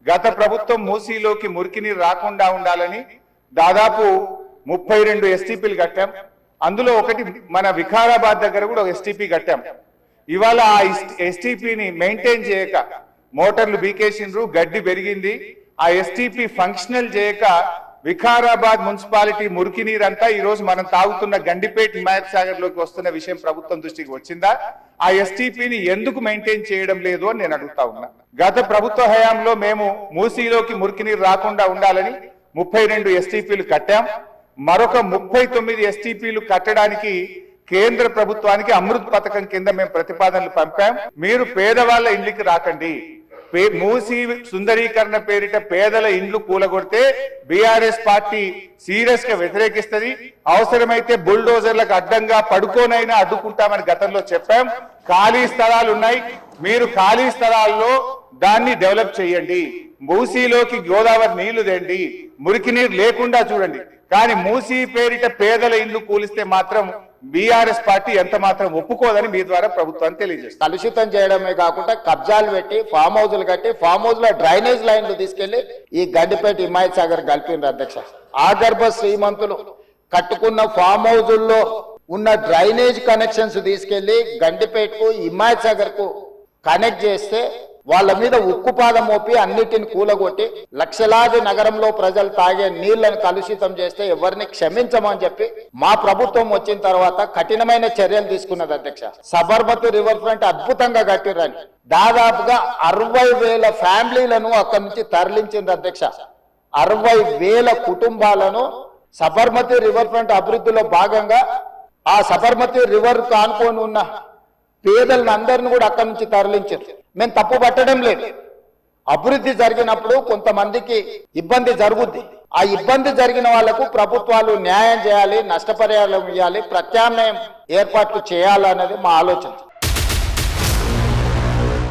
గత ప్రభుత్వం మూసీలోకి మురికి నీరు రాకుండా ఉండాలని దాదాపు 32 ఎస్టీపీలు కట్టాం. అందులో ఒకటి మన వికారాబాద్ దగ్గర కూడా ఒక ఎస్టీపీ కట్టాం. ఇవాళ ఆ ఎస్టీపీని మెయింటైన్ చేయక మోటార్లు బీకేసిండ్రు, గడ్డి పెరిగింది. ఆ ఎస్టీపీ ఫంక్షనల్ చేయక వికారాబాద్ మున్సిపాలిటీ మురికి నీరంతా ఈ రోజు మనం తాగుతున్న గండిపేట హిమాయత్ సాగర్ లోకి వస్తున్న విషయం ప్రభుత్వం దృష్టికి వచ్చిందా? ఆ ఎస్టీపీని ఎందుకు మెయింటైన్ చేయడం లేదు అని నేను అడుగుతా ఉన్నా. గత ప్రభుత్వ హయాంలో మేము మూసీలోకి మురికి నీరు రాకుండా ఉండాలని 32 ఎస్టీపీలు కట్టాం. మరొక 39 ఎస్టీపీలు కట్టడానికి కేంద్ర ప్రభుత్వానికి అమృత్ పథకం కింద మేము ప్రతిపాదనలు పంపాం. మీరు పేదవాళ్ళ ఇండ్లకి రాకండి, మూసీ సుందరీకరణ పేరిట పేదల ఇండ్లు కూలగొడితే బీఆర్ఎస్ పార్టీ సీరియస్ గా వ్యతిరేకిస్తుంది. అవసరమైతే బుల్డోజర్లకు అడ్డంగా పడుకోనైనా అడ్డుకుంటామని గతంలో చెప్పాం. ఖాళీ స్థలాలు ఉన్నాయి, మీరు ఖాళీ స్థలాల్లో దాన్ని డెవలప్ చేయండి. మూసీలోకి గోదావరి నీళ్లు తెండి, మురికి నీరు లేకుండా చూడండి. కానీ మూసీ పేరిట పేదల ఇండ్లు కూలిస్తే మాత్రం బీఆర్ఎస్ పార్టీ ఎంత మాత్రం ఒప్పుకోదని మీ ద్వారా ప్రభుత్వాన్ని తెలియజేస్తారు. కలుషితం చేయడమే కాకుండా కబ్జాలు పెట్టి ఫామ్ హౌజులు కట్టి ఫామ్ హౌస్ లో డ్రైనేజ్ లైన్లు తీసుకెళ్లి ఈ గండిపేట హిమాయత్ సాగర్ కలిపిండ్రు అధ్యక్ష. ఆగర్భ శ్రీమంతులు కట్టుకున్న ఫామ్ హౌజుల్లో ఉన్న డ్రైనేజ్ కనెక్షన్స్ తీసుకెళ్లి గండిపేటకు హిమాయత్ సాగర్ కు కనెక్ట్ చేస్తే వాళ్ళ మీద ఉక్కుపాదం మోపి అన్నిటిని కూలగొట్టి లక్షలాది నగరంలో ప్రజలు తాగే నీళ్లను కలుషితం చేస్తే ఎవరిని క్షమించమని చెప్పి మా ప్రభుత్వం వచ్చిన తర్వాత కఠినమైన చర్యలు తీసుకున్నది అధ్యక్ష. సబర్మతి రివర్ ఫ్రంట్ అద్భుతంగా కట్టిరని దాదాపుగా 60,000 ఫ్యామిలీలను అక్కడి నుంచి తరలించింది అధ్యక్ష. 60,000 కుటుంబాలను సబర్మతి రివర్ ఫ్రంట్ అభివృద్ధిలో భాగంగా ఆ సబర్మతి రివర్ కానుకొని ఉన్న పేదలను అందరిని కూడా అక్కడి నుంచి తరలించారు. మేము తప్పు పట్టడం లేదు. అభివృద్ధి జరిగినప్పుడు కొంతమందికి ఇబ్బంది జరుగుద్ది. ఆ ఇబ్బంది జరిగిన వాళ్లకు ప్రభుత్వాలు న్యాయం చేయాలి, నష్టపరిహారం ఇవ్వాలి, ప్రత్యామ్నాయం ఏర్పాట్లు చేయాలన్నది మా ఆలోచన.